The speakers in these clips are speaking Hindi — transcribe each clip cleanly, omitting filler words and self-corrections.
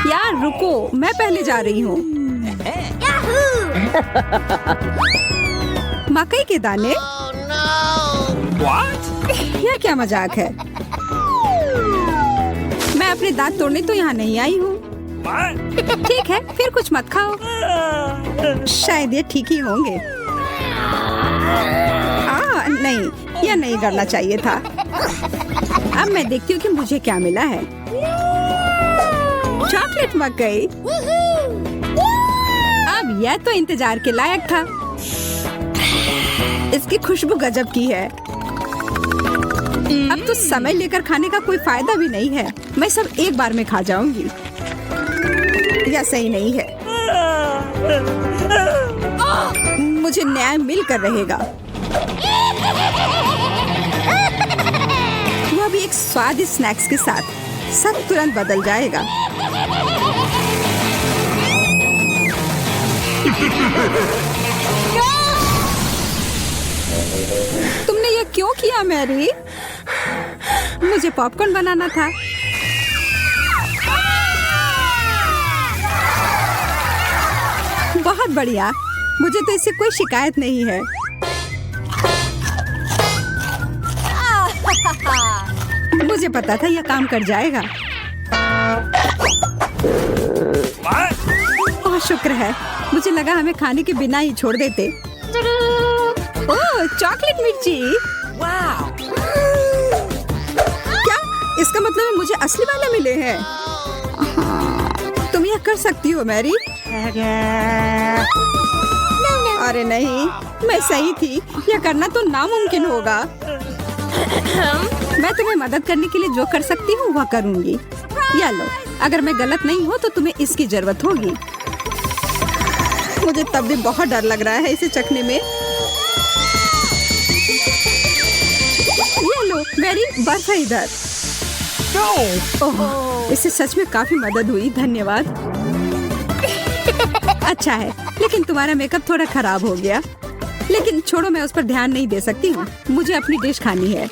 यार रुको, मैं पहले जा रही हूँ। मकई के दाने? यह क्या मजाक है? मैं अपने दांत तोड़ने तो यहाँ नहीं आई हूँ। ठीक है, फिर कुछ मत खाओ। शायद ये ठीक ही होंगे। नहीं, यह नहीं करना चाहिए था। अब मैं देखती हूँ कि मुझे क्या मिला है। चॉकलेट मकई। अब यह तो इंतजार के लायक था। इसकी खुशबू गजब की है। अब तो समय लेकर खाने का कोई फायदा भी नहीं है। मैं सब एक बार में खा जाऊंगी। यह सही नहीं है। मुझे न्याय मिलकर रहेगा। वह भी एक स्वादिष्ट स्नैक्स के साथ। सब तुरंत बदल जाएगा। तुमने ये क्यों किया मैरी? मुझे पॉपकॉर्न बनाना था। बहुत बढ़िया। मुझे तो इससे कोई शिकायत नहीं है। मुझे पता था यह काम कर जाएगा। ओह, शुक्र है। मुझे लगा हमें खाने के बिना ही छोड़ देते। ओह, चॉकलेट मिर्ची। क्या? इसका मतलब है मुझे असली वाले मिले हैं। तुम यह कर सकती हो मैरी। अरे नहीं, मैं सही थी। यह करना तो नामुमकिन होगा। मैं तुम्हें मदद करने के लिए जो कर सकती हूँ वह करूँगी। या लो, अगर मैं गलत नहीं हूँ तो तुम्हें इसकी जरूरत होगी। मुझे तब भी बहुत डर लग रहा है इसे चखने में। ये लो मैरी, बर्फ है इधर। ओह, इससे सच में काफी मदद हुई। धन्यवाद। अच्छा है, लेकिन तुम्हारा मेकअप थोड़ा खराब हो गया। लेकिन छोड़ो, मैं उस पर ध्यान नहीं दे सकती हूँ। मुझे अपनी डिश खानी है।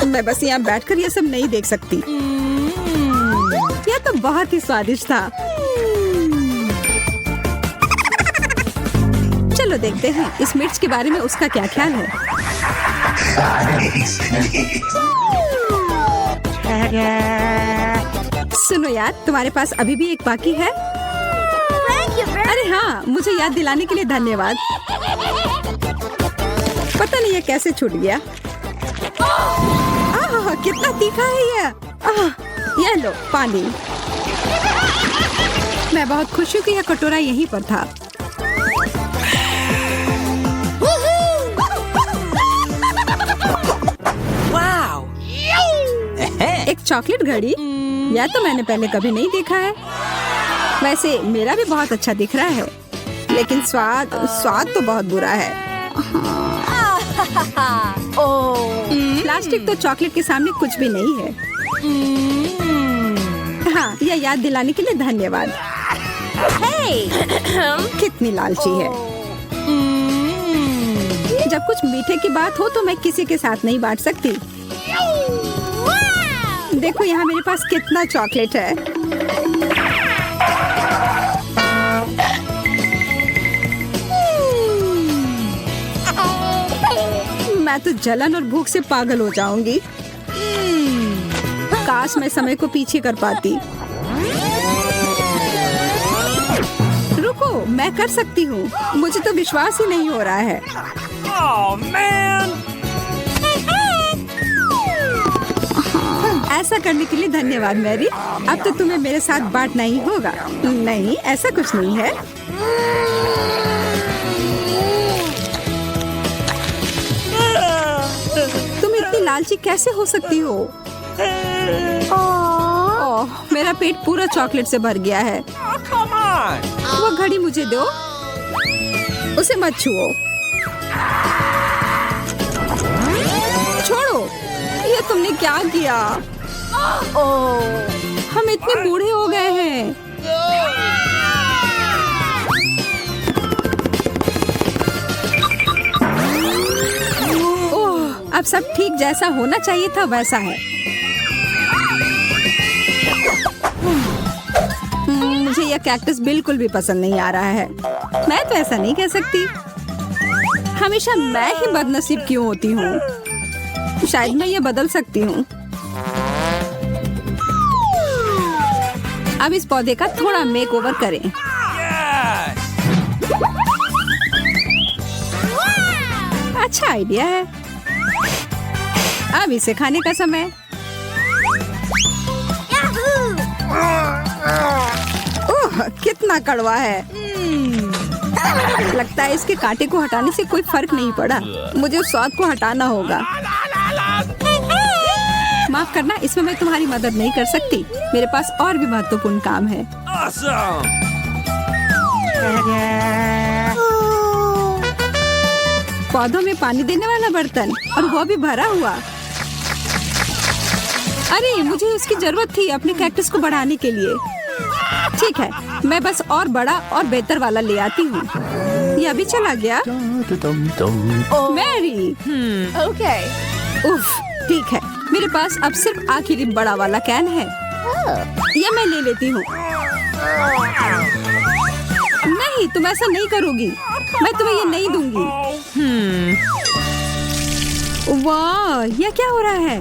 मैं बस यहाँ बैठकर ये सब नहीं देख सकती। यह तो बहुत ही स्वादिष्ट था। चलो देखते हैं इस मिर्च के बारे में उसका क्या ख्याल है। सुनो यार, तुम्हारे पास अभी भी एक बाकी है? अरे हाँ, मुझे याद दिलाने के लिए धन्यवाद। पता नहीं ये कैसे छूट गया। कितना तीखा है ये लो पानी। मैं बहुत खुश हूँ कि यह कटोरा यहीं पर था। एक चॉकलेट घड़ी? यह तो मैंने पहले कभी नहीं देखा है। वैसे मेरा भी बहुत अच्छा दिख रहा है, लेकिन स्वाद तो बहुत बुरा है। प्लास्टिक तो चॉकलेट के सामने कुछ भी नहीं है। हाँ, यह याद दिलाने के लिए धन्यवाद। कितनी लालची है। जब कुछ मीठे की बात हो तो मैं किसी के साथ नहीं बांट सकती। देखो यहाँ मेरे पास कितना चॉकलेट है। मैं तो जलन और भूख से पागल हो जाऊंगी। काश मैं समय को पीछे कर पाती। रुको, मैं कर सकती हूँ। मुझे तो विश्वास ही नहीं हो रहा है। ऐसा करने के लिए धन्यवाद मैरी। अब तो तुम्हें मेरे साथ बांटना ही होगा। नहीं, ऐसा कुछ नहीं है। तुम इतनी लालची कैसे हो सकती हो? ओह, मेरा पेट पूरा चॉकलेट से भर गया है। वो घड़ी मुझे दो। उसे मत छुओ। छोड़ो, ये तुमने क्या किया? हम इतने बूढ़े हो गए हैं। ओह, अब सब ठीक जैसा होना चाहिए था वैसा है। मुझे यह कैक्टस बिल्कुल भी पसंद नहीं आ रहा है। मैं तो ऐसा नहीं कह सकती। हमेशा मैं ही बदनसीब क्यों होती हूँ? शायद मैं ये बदल सकती हूँ। अब इस पौधे का थोड़ा मेकओवर करें। अच्छा आइडिया है। अब इसे खाने का समय। ओह, कितना कड़वा है। लगता है इसके कांटे को हटाने से कोई फर्क नहीं पड़ा। मुझे उस स्वाद को हटाना होगा। माफ करना, इसमें मैं तुम्हारी मदद नहीं कर सकती। मेरे पास और भी महत्वपूर्ण काम है। पौधों में पानी देने वाला बर्तन, और वो भी भरा हुआ। अरे, मुझे इसकी जरूरत थी अपने कैक्टस को बढ़ाने के लिए। ठीक है, मैं बस और बड़ा और बेहतर वाला ले आती हूँ। ये अभी चला गया। Mary, Okay. उफ, ठीक है। मेरे पास अब सिर्फ आखिरी बड़ा वाला कैन है। ये मैं ले लेती हूँ। नहीं, तुम ऐसा नहीं करोगी। मैं तुम्हें ये नहीं दूंगी। वाह, ये क्या हो रहा है?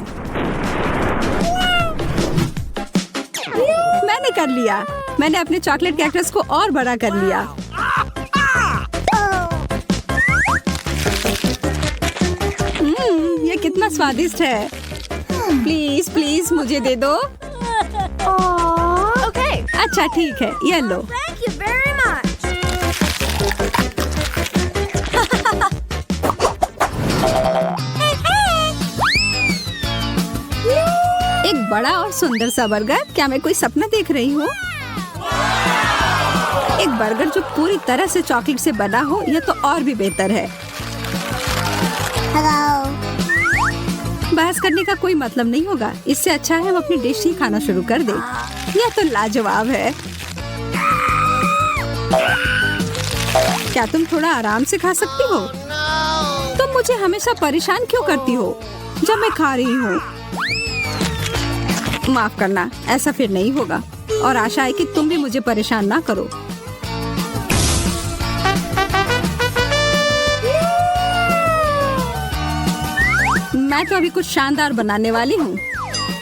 मैंने कर लिया। मैंने अपने चॉकलेट कैक्टस को और बड़ा कर लिया। ये कितना स्वादिष्ट है। प्लीज प्लीज मुझे दे दो। Okay. अच्छा ठीक है, ये लो। Thank you very much. एक बड़ा और सुंदर सा बर्गर। क्या मैं कोई सपना देख रही हूँ? एक बर्गर जो पूरी तरह से चॉकलेट से बना हो, यह तो और भी बेहतर है। Hello. बहस करने का कोई मतलब नहीं होगा। इससे अच्छा है हम अपनी डिश ही खाना शुरू कर दें। यह तो लाजवाब है। क्या तुम थोड़ा आराम से खा सकती हो? तुम मुझे हमेशा परेशान क्यों करती हो जब मैं खा रही हूँ? माफ करना, ऐसा फिर नहीं होगा। और आशा है कि तुम भी मुझे परेशान ना करो। मैं तो अभी कुछ शानदार बनाने वाली हूँ।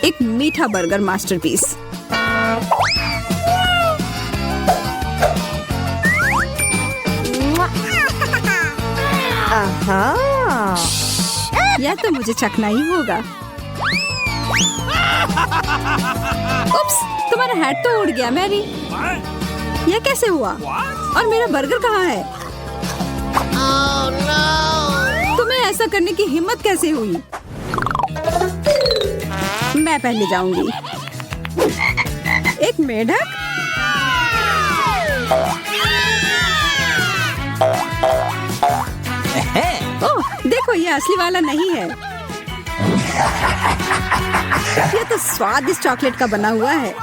एक मीठा बर्गर मास्टरपीस। यह तो मुझे चखना ही होगा। उप्स, तुम्हारा हैट तो उड़ गया मैरी। यह कैसे हुआ? और मेरा बर्गर कहाँ है? तुम्हें ऐसा करने की हिम्मत कैसे हुई? मैं पहले जाऊंगी। एक मेढक? ओह, देखो, ये असली वाला नहीं है। ये तो स्वादिष्ट चॉकलेट का बना हुआ है।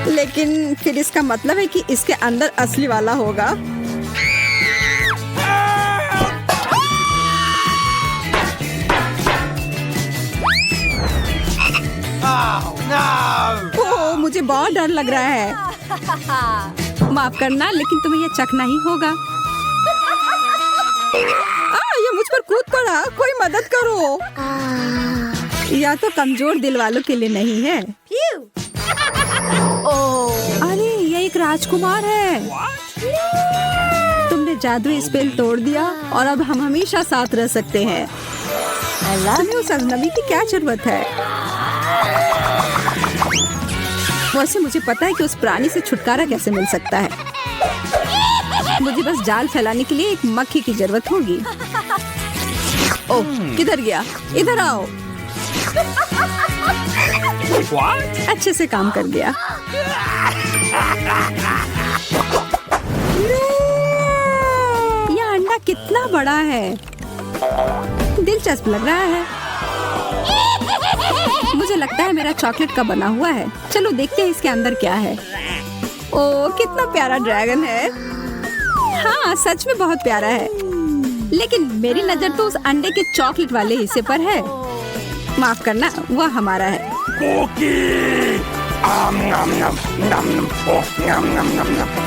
लेकिन फिर इसका मतलब है कि इसके अंदर असली वाला होगा। ओह, मुझे बहुत डर लग रहा है। माफ करना, लेकिन तुम्हें यह चखना ही होगा। ये मुझ पर कूद पड़ा। कोई मदद करो। यह तो कमजोर दिल वालों के लिए नहीं है। अरे, ये एक राजकुमार है। तुमने जादुई स्पेल तोड़ दिया और अब हम हमेशा साथ रह सकते हैं। तुम्हें उस अजनबी की क्या जरूरत है? वैसे मुझे पता है कि उस प्राणी से छुटकारा कैसे मिल सकता है। मुझे बस जाल फैलाने के लिए एक मक्खी की जरूरत होगी। ओह, किधर गया? इधर आओ। अच्छे से काम कर गया। यह अंडा कितना बड़ा है। दिलचस्प लग रहा है। मुझे लगता है मेरा चॉकलेट का बना हुआ है। चलो देखते हैं इसके अंदर क्या है। ओह, कितना प्यारा ड्रैगन है। हाँ, सच में बहुत प्यारा है। लेकिन मेरी नजर तो उस अंडे के चॉकलेट वाले हिस्से पर है। माफ करना, वह हमारा है।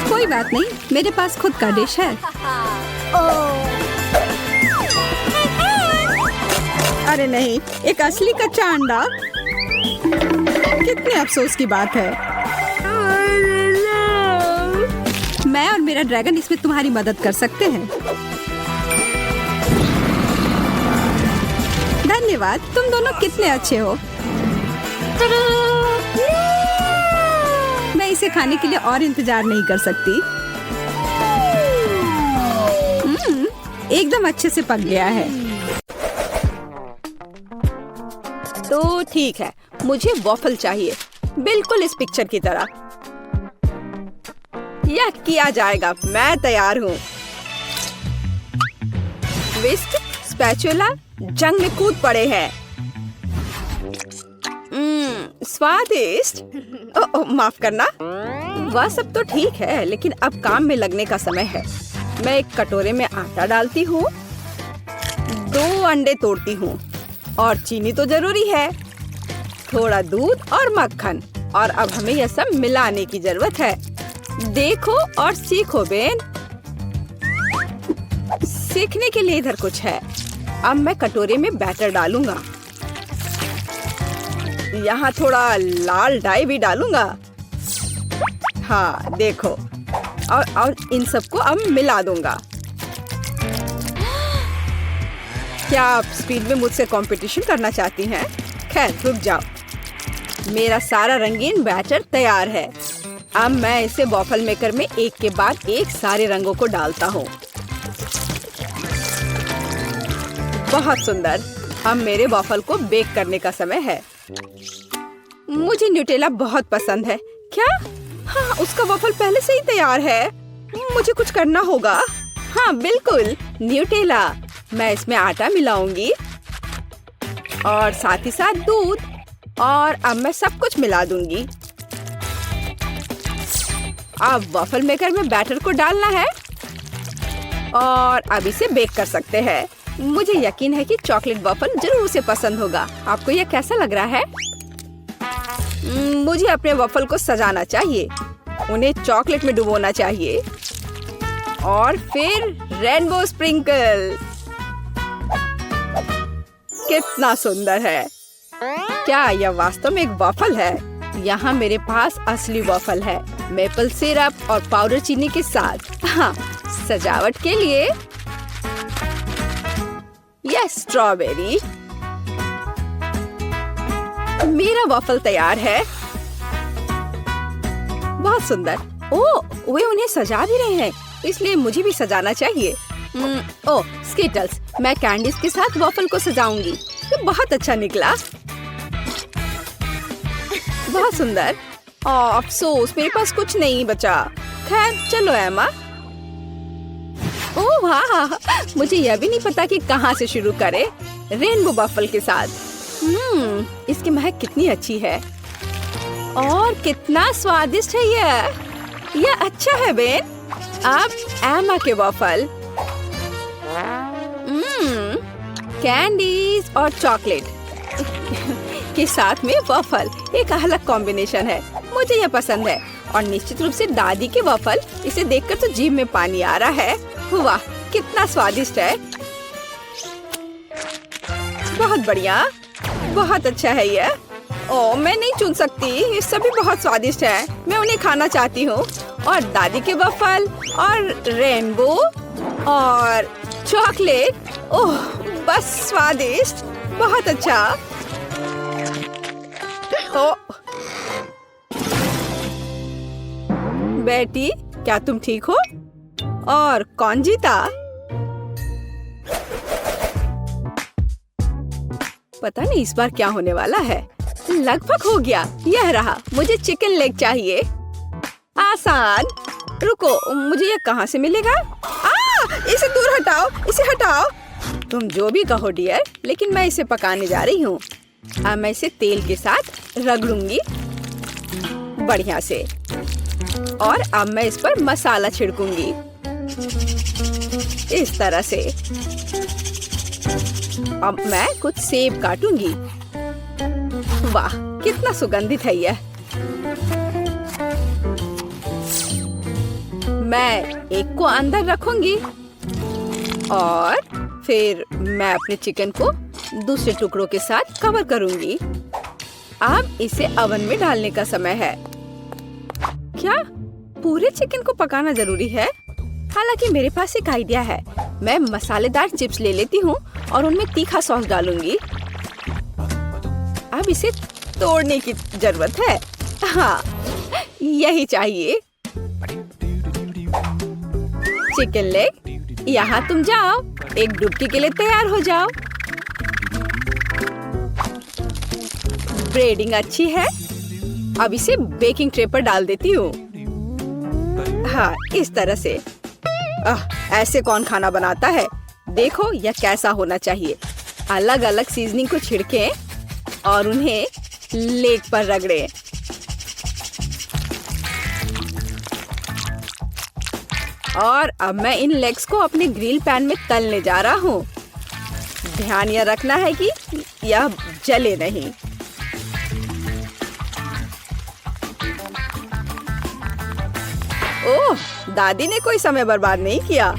कोई बात नहीं, मेरे पास खुद का डिश है। अरे नहीं, एक असली कच्चा अंडा। कितने अफसोस की बात है। मैं और मेरा ड्रैगन इसमें तुम्हारी मदद कर सकते हैं। धन्यवाद, तुम दोनों कितने अच्छे हो। मैं इसे खाने के लिए और इंतजार नहीं कर सकती। एकदम अच्छे से पक गया है। तो ठीक है, मुझे वॉफल चाहिए, बिल्कुल इस पिक्चर की तरह। यह किया जाएगा, मैं तैयार हूँ। विस्क, स्पैचुला जंग में कूद पड़े हैं। स्वादिष्ट। माफ करना, वह सब तो ठीक है, लेकिन अब काम में लगने का समय है। मैं एक कटोरे में आटा डालती हूँ, 2 अंडे तोड़ती हूँ और चीनी तो जरूरी है, थोड़ा दूध और मक्खन। और अब हमें यह सब मिलाने की जरूरत है। देखो और सीखो बेन। सीखने के लिए इधर कुछ है। अब मैं कटोरे में बैटर डालूंगा। यहाँ थोड़ा लाल डाई भी डालूंगा। हाँ देखो, और इन सबको अब मिला दूंगा। क्या आप स्पीड में मुझसे कंपटीशन करना चाहती हैं? खैर रुक जाओ, मेरा सारा रंगीन बैटर तैयार है। अब मैं इसे वॉफल मेकर में एक के बाद एक सारे रंगों को डालता हूँ। बहुत सुंदर। अब मेरे वॉफल को बेक करने का समय है। मुझे न्यूटेला बहुत पसंद है। क्या? हाँ, उसका वॉफल पहले से ही तैयार है। मुझे कुछ करना होगा। हाँ बिल्कुल, न्यूटेला। मैं इसमें आटा मिलाऊंगी और साथ ही साथ दूध, और अब मैं सब कुछ मिला दूंगी। अब वॉफल मेकर में बैटर को डालना है और अब इसे बेक कर सकते हैं। मुझे यकीन है कि चॉकलेट वॉफल जरूर उसे पसंद होगा। आपको यह कैसा लग रहा है? मुझे अपने वॉफल को सजाना चाहिए, उन्हें चॉकलेट में डुबोना चाहिए और फिर रेनबो स्प्रिंकल। कितना सुंदर है। क्या यह वास्तव में एक वॉफल है? यहाँ मेरे पास असली वॉफल है, मेपल सिरप और पाउडर चीनी के साथ। हाँ, सजावट के लिए यह स्ट्रॉबेरी। मेरा वॉफल तैयार है। बहुत सुंदर। ओह, वे उन्हें सजा भी रहे हैं, इसलिए मुझे भी सजाना चाहिए। ओह, स्किटल्स। मैं कैंडीज के साथ वॉफल को सजाऊंगी। ये बहुत अच्छा निकला। बहुत सुंदर। अफसोस, मेरे पास कुछ नहीं बचा। खैर चलो एमा। ओह वाह, मुझे यह भी नहीं पता कि कहाँ से शुरू करें। रेनबो वॉफल के साथ। इसकी महक कितनी अच्छी है और कितना स्वादिष्ट है यह अच्छा है बेन। अब एमा के वॉफल। कैंडीज और चॉकलेट के साथ में वॉफल एक अलग कॉम्बिनेशन है। मुझे यह पसंद है और निश्चित रूप से दादी के वॉफल। इसे देखकर तो जीभ में पानी आ रहा है। वाह, कितना स्वादिष्ट है। बहुत बढ़िया, बहुत अच्छा है यह। ओह, मैं नहीं चुन सकती, ये सभी बहुत स्वादिष्ट है। मैं उन्हें खाना चाहती हूँ। और दादी के वॉफल और रेनबो और चॉकलेट। ओह, बस स्वादिष्ट, बहुत अच्छा। ओह बेटी, क्या तुम ठीक हो? और कौन जीता? पता नहीं इस बार क्या होने वाला है। लगभग हो गया। यह रहा। मुझे चिकन लेग चाहिए। आसान। रुको, मुझे यह कहाँ से मिलेगा? इसे दूर हटाओ, इसे हटाओ। तुम जो भी कहो डियर, लेकिन मैं इसे पकाने जा रही हूँ। अब मैं इसे तेल के साथ रगड़ूंगी बढ़िया से, और अब मैं इस पर मसाला छिड़कूंगी। इस तरह से। अब मैं कुछ सेब काटूंगी। वाह, कितना सुगंधित है यह। मैं एक को अंदर रखूंगी और फिर मैं अपने चिकन को दूसरे टुकड़ों के साथ कवर करूंगी। अब इसे ओवन में डालने का समय है। क्या पूरे चिकन को पकाना जरूरी है? हालांकि मेरे पास एक आइडिया है। मैं मसालेदार चिप्स ले लेती हूँ और उनमें तीखा सॉस डालूंगी। अब इसे तोड़ने की जरूरत है। हाँ, यही चाहिए। चिकन लेग, यहाँ तुम जाओ, एक डुबकी के लिए तैयार हो जाओ। ब्रेडिंग अच्छी है। अब इसे बेकिंग ट्रे पर डाल देती हूँ। हाँ, इस तरह से। ऐसे कौन खाना बनाता है? देखो यह कैसा होना चाहिए। अलग अलग सीजनिंग को छिड़कें और उन्हें लेग पर रगड़ें। और अब मैं इन लेग्स को अपने ग्रिल पैन में तलने जा रहा हूँ। ध्यान यह रखना है कि यह जले नहीं। ओह, दादी ने कोई समय बर्बाद नहीं किया।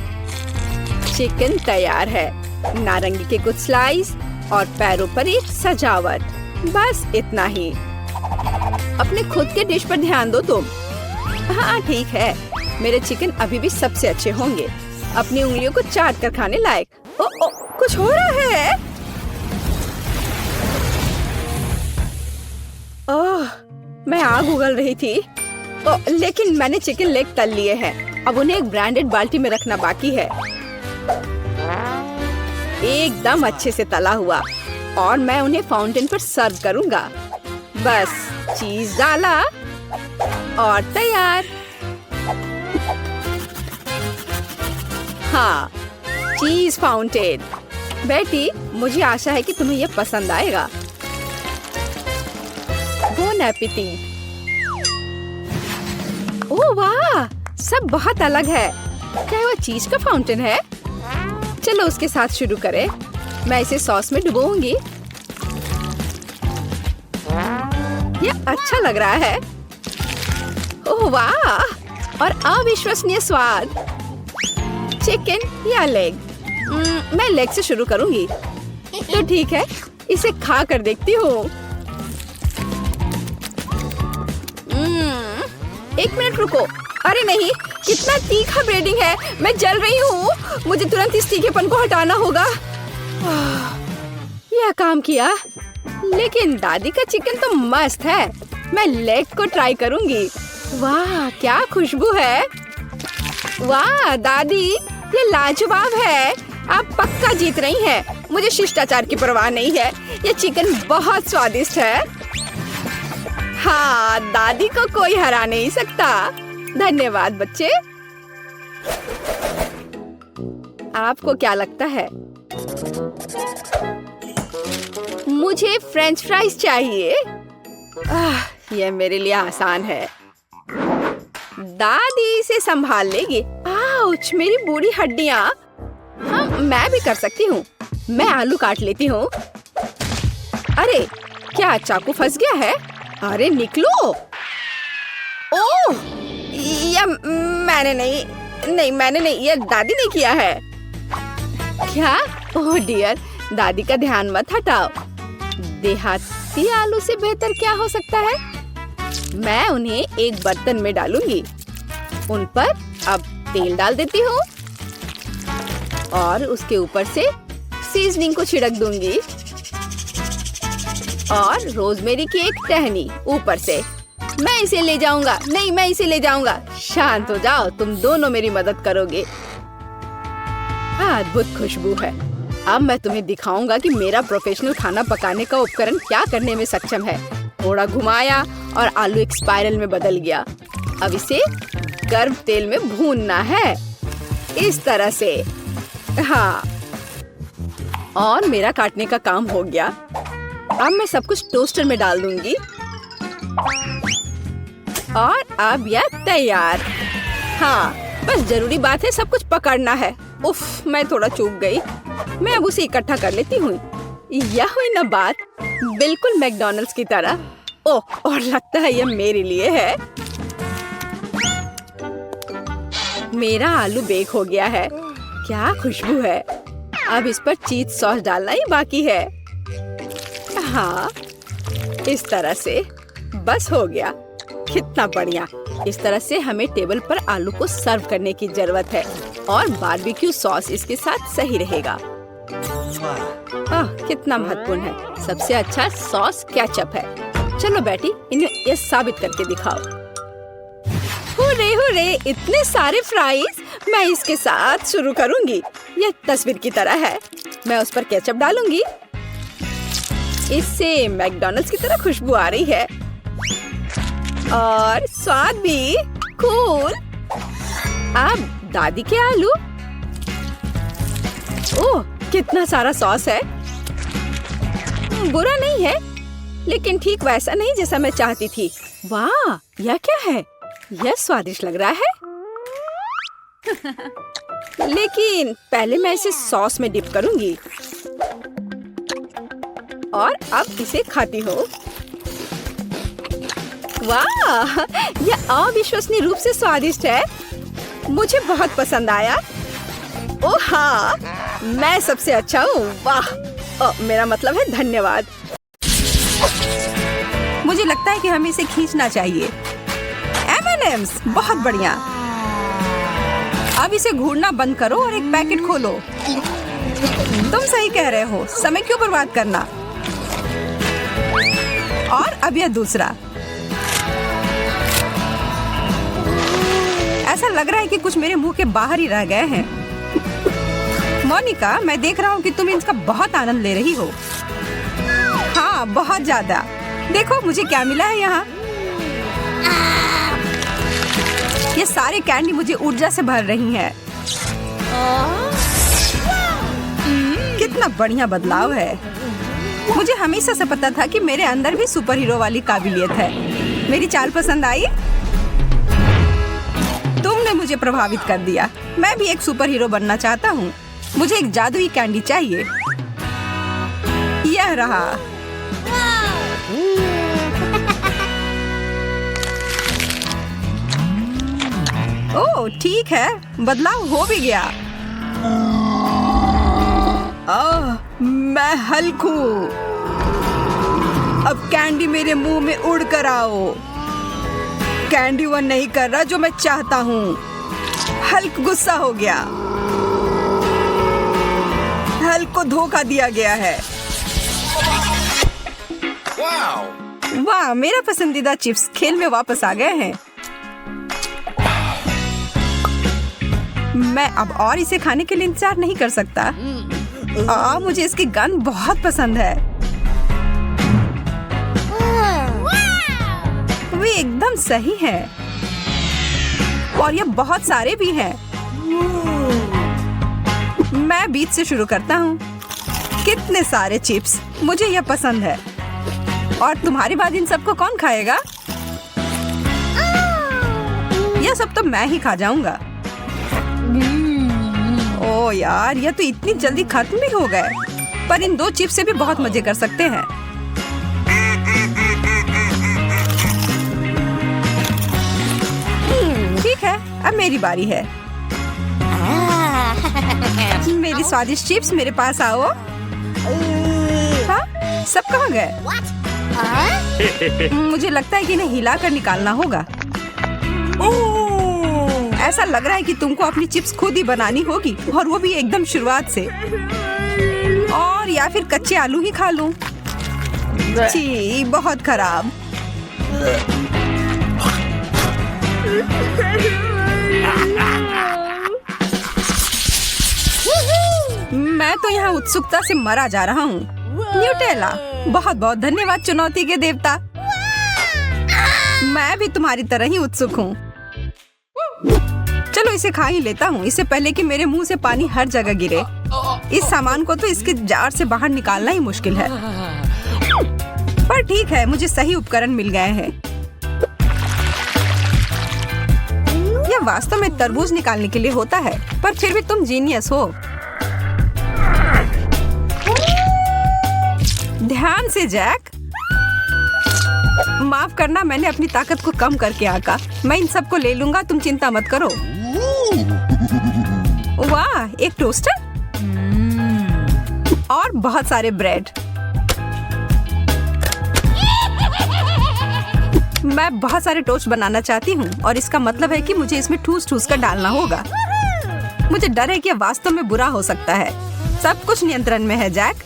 चिकन तैयार है। नारंगी के कुछ स्लाइस और पैरों पर एक सजावट। बस इतना ही। अपने खुद के डिश पर ध्यान दो तुम। हाँ ठीक है, मेरे चिकन अभी भी सबसे अच्छे होंगे। अपनी उंगलियों को चाट कर खाने लायक। ओ, कुछ हो रहा है। ओह, मैं आग उगल रही थी। लेकिन मैंने चिकन लेग तल लिए हैं। अब उन्हें एक ब्रांडेड बाल्टी में रखना बाकी है। एकदम अच्छे से तला हुआ। और मैं उन्हें फाउंटेन पर सर्व करूंगा। बस चीज डाला और तैयार। हाँ, चीज फाउंटेन। बेटी, मुझे आशा है कि तुम्हें यह पसंद आएगा। Bone appétit. ओह वाह, सब बहुत अलग है। क्या वो चीज का फाउंटेन है? चलो उसके साथ शुरू करें। मैं इसे सॉस में डुबोऊंगी। यह अच्छा लग रहा है। ओह वाह, और अविश्वसनीय स्वाद। चिकन या लेग? मैं लेग से शुरू करूंगी। तो ठीक है, इसे खा कर देखती हूँ। एक मिनट रुको। अरे नहीं, कितना तीखा ब्रेडिंग है। मैं जल रही हूँ। मुझे तुरंत इस तीखेपन को हटाना होगा। यह काम किया। लेकिन दादी का चिकन तो मस्त है। मैं लेग को ट्राई करूंगी। वाह, क्या खुशबू है। वाह दादी, ये लाजवाब है। आप पक्का जीत रही हैं। मुझे शिष्टाचार की परवाह नहीं है। ये चिकन बहुत स्वादिष्ट है। हाँ, दादी को कोई हरा नहीं सकता। धन्यवाद बच्चे। आपको क्या लगता है? मुझे फ्रेंच फ्राइज चाहिए। यह मेरे लिए आसान है। दादी इसे संभाल लेगी। आउच, मेरी बूढ़ी हड्डियाँ। हाँ, मैं भी कर सकती हूँ। मैं आलू काट लेती हूँ। अरे, क्या चाकू फंस गया है? अरे निकलो। ओह, यह मैंने नहीं, यह दादी ने किया है। क्या? ओह डियर, दादी का ध्यान मत हटाओ। देहाती आलू से बेहतर क्या हो सकता है? मैं उन्हें एक बर्तन में डालूंगी। उन पर अब तेल डाल देती हूँ और उसके ऊपर से सीजनिंग को छिड़क दूंगी और रोजमेरी की एक टहनी ऊपर से। मैं इसे ले जाऊंगा। नहीं, मैं इसे ले जाऊंगा। शांत हो जाओ, तुम दोनों मेरी मदद करोगे। अद्भुत खुशबू है। अब मैं तुम्हें दिखाऊंगा कि मेरा प्रोफेशनल खाना पकाने का उपकरण क्या करने में सक्षम है। थोड़ा घुमाया और आलू एक स्पाइरल में बदल गया। अब इसे गर्म तेल में भूनना है, इस तरह से। हाँ, और मेरा काटने का काम हो गया। अब मैं सब कुछ टोस्टर में डाल दूंगी और अब यह तैयार। हाँ, बस जरूरी बात है सब कुछ पकड़ना है। उफ, मैं थोड़ा चूक गई। मैं अब उसे इकट्ठा कर लेती हूँ। यह हुई ना बात, बिल्कुल मैकडॉनल्ड्स की तरह। ओह, और लगता है यह मेरे लिए है। मेरा आलू बेक हो गया है। क्या खुशबू है। अब इस पर चीज सॉस डालना ही बाकी है। हाँ, इस तरह से बस हो गया। कितना बढ़िया। इस तरह से हमें टेबल पर आलू को सर्व करने की जरूरत है और बारबेक्यू सॉस इसके साथ सही रहेगा। कितना महत्वपूर्ण है। सबसे अच्छा सॉस केचप है। चलो बेटी, इन्हें ये साबित करके दिखाओ। हुर्रे हुर्रे, इतने सारे फ्राइज। मैं इसके साथ शुरू करूंगी। यह तस्वीर की तरह है। मैं उस पर केचप डालूंगी। इससे मैकडॉनल्ड्स की तरह खुशबू आ रही है और स्वाद भी कूल। अब दादी के आलू। ओह, कितना सारा सॉस है। बुरा नहीं है, लेकिन ठीक वैसा नहीं जैसा मैं चाहती थी। वाह, यह क्या है। यह स्वादिष्ट लग रहा है। लेकिन पहले मैं इसे सॉस में डिप करूंगी और अब इसे खाती हूँ। वाह, यह अविश्वसनीय रूप से स्वादिष्ट है। मुझे बहुत पसंद आया। ओह हाँ, मैं सबसे अच्छा हूँ। वाह, मेरा मतलब है धन्यवाद। मुझे लगता है कि हमें इसे खींचना चाहिए। M&M's, बहुत बढ़िया। अब इसे घूरना बंद करो और एक पैकेट खोलो। तुम सही कह रहे हो, समय क्यों बर्बाद करना। और अब यह दूसरा। ऐसा लग रहा है कि कुछ मेरे मुंह के बाहर ही रह गए हैं। मोनिका, मैं देख रहा हूँ कि तुम इसका बहुत आनंद ले रही हो। हाँ, बहुत ज्यादा। देखो मुझे क्या मिला है यहाँ। ये सारे कैंडी मुझे ऊर्जा से भर रही हैं। कितना बढ़िया बदलाव है। मुझे हमेशा से पता था कि मेरे अंदर भी सुपर हीरो वाली काबिलियत है। मेरी चाल पसंद आई? तुमने मुझे प्रभावित कर दिया। मैं भी एक सुपर हीरो बनना चाहता हूँ। मुझे एक जादुई कैंडी चाहिए। यह रहा। ओह, ठीक है, बदलाव हो भी गया। मैं हल्क हूँ। अब कैंडी मेरे मुंह में उड़ कर आओ। कैंडी वह नहीं कर रहा जो मैं चाहता हूँ। हल्क गुस्सा हो गया। हल्क को धोखा दिया गया है। वाह, मेरा पसंदीदा चिप्स खेल में वापस आ गए हैं। मैं अब और इसे खाने के लिए इंतजार नहीं कर सकता। मुझे इसकी गंध बहुत पसंद है। वे एकदम सही है और ये बहुत सारे भी हैं। मैं बीच से शुरू करता हूँ। कितने सारे चिप्स, मुझे यह पसंद है। और तुम्हारे बाद इन सबको कौन खाएगा? यह सब तो मैं ही खा जाऊंगा। ओह यार, यह तो इतनी जल्दी खत्म भी हो गए। पर इन दो चिप्स से भी बहुत मजे कर सकते हैं। ठीक है, अब मेरी बारी है। मेरी स्वादिष्ट चिप्स, मेरे पास आओ। हाँ, सब कहाँ गए? मुझे लगता है कि इन्हें हिलाकर निकालना होगा। ऐसा लग रहा है कि तुमको अपनी चिप्स खुद ही बनानी होगी, और वो भी एकदम शुरुआत से। और या फिर कच्चे आलू ही खा लूं। छी, बहुत खराब। मैं तो यहाँ उत्सुकता से मरा जा रहा हूँ। न्यूटेला, बहुत बहुत धन्यवाद चुनौती के देवता। मैं भी तुम्हारी तरह ही उत्सुक हूँ। चलो इसे खा ही लेता हूँ, इससे पहले कि मेरे मुंह से पानी हर जगह गिरे। इस सामान को तो इसके जार से बाहर निकालना ही मुश्किल है। पर ठीक है, मुझे सही उपकरण मिल गए हैं। यह वास्तव में तरबूज निकालने के लिए होता है। पर फिर भी तुम जीनियस हो। ध्यान से जैक। माफ करना, मैंने अपनी ताकत को कम करके आका। मैं इन सबको ले लूंगा, तुम चिंता मत करो। वाह, एक टोस्टर और बहुत सारे ब्रेड। मैं बहुत सारे टोस्ट बनाना चाहती हूँ और इसका मतलब है कि मुझे इसमें ठूस ठूस कर डालना होगा। मुझे डर है कि यह वास्तव में बुरा हो सकता है। सब कुछ नियंत्रण में है जैक।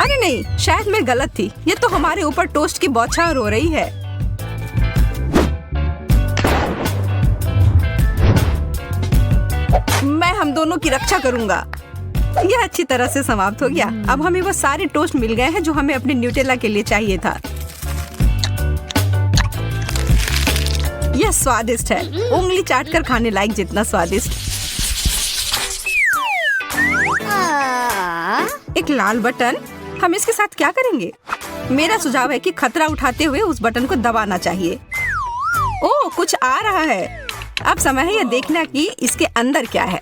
अरे नहीं, शायद मैं गलत थी। ये तो हमारे ऊपर टोस्ट की बौछार हो रही है। मैं हम दोनों की रक्षा करूंगा। यह अच्छी तरह से समाप्त हो गया। अब हमें वो सारे टोस्ट मिल गए हैं जो हमें अपने न्यूटेला के लिए चाहिए था। यह स्वादिष्ट है, उंगली चाटकर खाने लायक जितना स्वादिष्ट। एक लाल बटन, हम इसके साथ क्या करेंगे? मेरा सुझाव है कि खतरा उठाते हुए उस बटन को दबाना चाहिए। ओह, कुछ आ रहा है। अब समय है यह देखना कि इसके अंदर क्या है।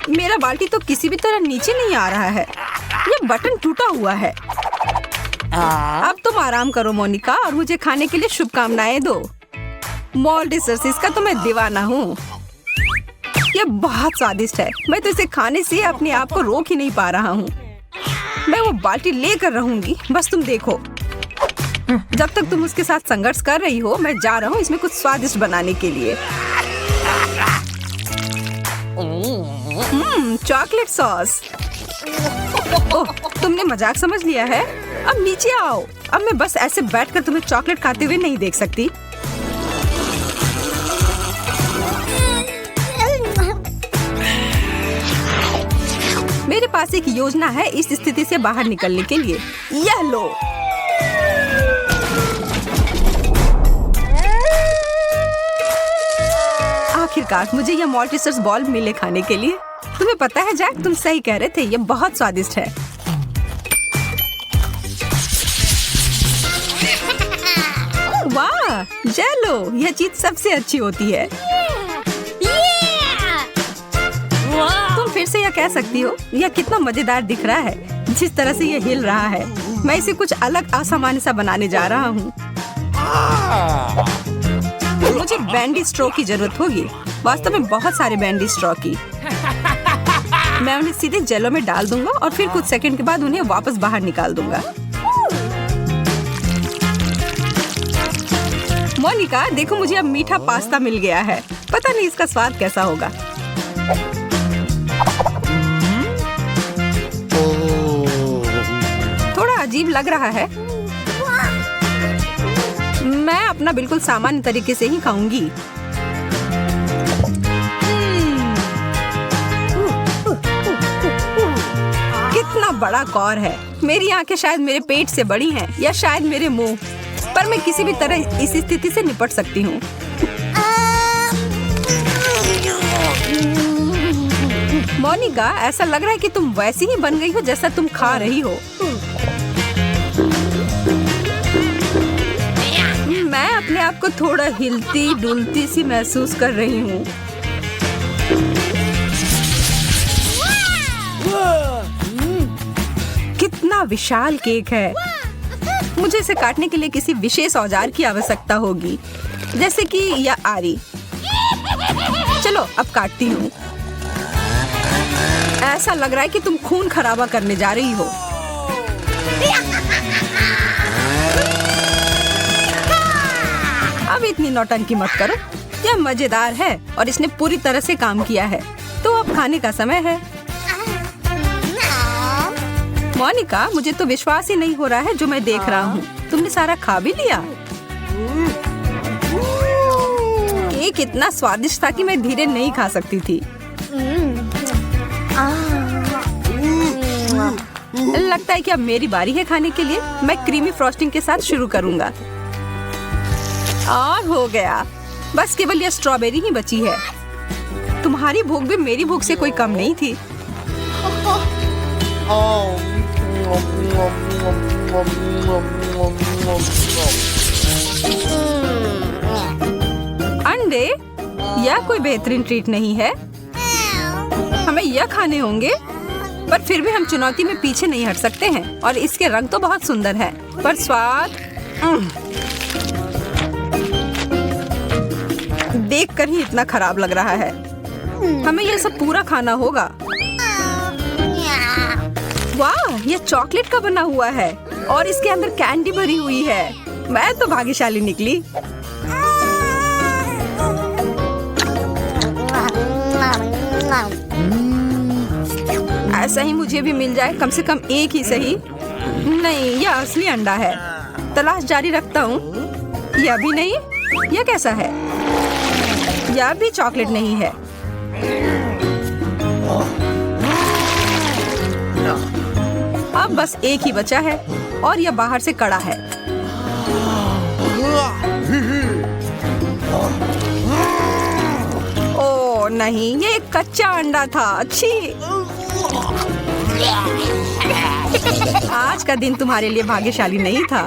मेरा बाल्टी तो किसी भी तरह नीचे नहीं आ रहा है। यह बटन टूटा हुआ है। अब तुम आराम करो मोनिका और मुझे खाने के लिए शुभकामनाएं दो। मॉल्टिसर्स का तो मैं दीवाना हूँ। यह बहुत स्वादिष्ट है। मैं तो इसे खाने से अपने आप को रोक ही नहीं पा रहा हूँ। मैं वो बाल्टी लेकर रहूंगी, बस तुम देखो। जब तक तुम उसके साथ संघर्ष कर रही हो, मैं जा रहा हूँ इसमें कुछ स्वादिष्ट बनाने के लिए। Chocolate sauce. ओह, तुमने मजाक समझ लिया है। अब नीचे आओ। अब मैं बस ऐसे बैठकर तुम्हें चॉकलेट खाते हुए नहीं देख सकती। मेरे पास एक योजना है इस स्थिति से बाहर निकलने के लिए। यह लो। आखिरकार मुझे यह मॉल्टिसर्स बॉल मिले खाने के लिए। तुम्हें पता है जैक, तुम सही कह रहे थे, यह बहुत स्वादिष्ट है। वाह, जेलो, यह चीज सबसे अच्छी होती है। तुम फिर से यह कह सकती हो। यह कितना मजेदार दिख रहा है, जिस तरह से यह हिल रहा है। मैं इसे कुछ अलग असामान्य सा बनाने जा रहा हूँ। मुझे बैंडी स्ट्रो की जरूरत होगी। वास्तव में बहुत सारे बैंडी स्ट्रो की। मैं उन्हें सीधे जेलो में डाल दूंगा और फिर कुछ सेकंड के बाद उन्हें वापस बाहर निकाल दूंगा। मोनिका, देखो मुझे अब मीठा पास्ता मिल गया है। पता नहीं इसका स्वाद कैसा होगा। थोड़ा अजीब लग रहा है। मैं अपना बिल्कुल सामान्य तरीके से ही खाऊंगी। कितना बड़ा कौर है। मेरी आंखें शायद मेरे पेट से बड़ी हैं या शायद मेरे मुंह, पर मैं किसी भी तरह इस स्थिति से निपट सकती हूँ। मोनिका, ऐसा लग रहा है कि तुम वैसी ही बन गई हो जैसा तुम खा रही हो। मैं अपने आप को थोड़ा हिलती डुलती सी महसूस कर रही हूँ। कितना विशाल केक है। मुझे इसे काटने के लिए किसी विशेष औजार की आवश्यकता होगी, जैसे कि यह आरी। चलो अब काटती हूँ। ऐसा लग रहा है कि तुम खून खराबा करने जा रही हो। अब इतनी नौटंकी मत करो। यह मजेदार है और इसने पूरी तरह से काम किया है। तो अब खाने का समय है। मोनिका, मुझे तो विश्वास ही नहीं हो रहा है जो मैं देख रहा हूँ। तुमने सारा खा भी लिया। केक इतना स्वादिष्ट था कि मैं धीरे नहीं खा सकती थी। लगता है कि अब मेरी बारी है खाने के लिए। मैं क्रीमी फ्रॉस्टिंग के साथ शुरू करूंगा। और हो गया। बस केवल यह स्ट्रॉबेरी ही बची है। तुम्हारी भूख भी मेरी भूख से कोई कम नहीं थी। अंडे? यह कोई बेहतरीन ट्रीट नहीं है। हमें यह खाने होंगे, पर फिर भी हम चुनौती में पीछे नहीं हट सकते हैं। और इसके रंग तो बहुत सुंदर है, पर स्वाद देखकर ही इतना खराब लग रहा है। हमें यह सब पूरा खाना होगा। वाह, यह चॉकलेट का बना हुआ है और इसके अंदर कैंडी भरी हुई है। मैं तो भाग्यशाली निकली। ऐसा ही मुझे भी मिल जाए, कम से कम एक ही सही। नहीं, यह असली अंडा है। तलाश जारी रखता हूँ। यह भी नहीं। यह कैसा है? यह भी चॉकलेट नहीं है। अब बस एक ही बचा है और यह बाहर से कड़ा है। ओह नहीं, ये एक कच्चा अंडा था। अच्छी। आज का दिन तुम्हारे लिए भाग्यशाली नहीं था।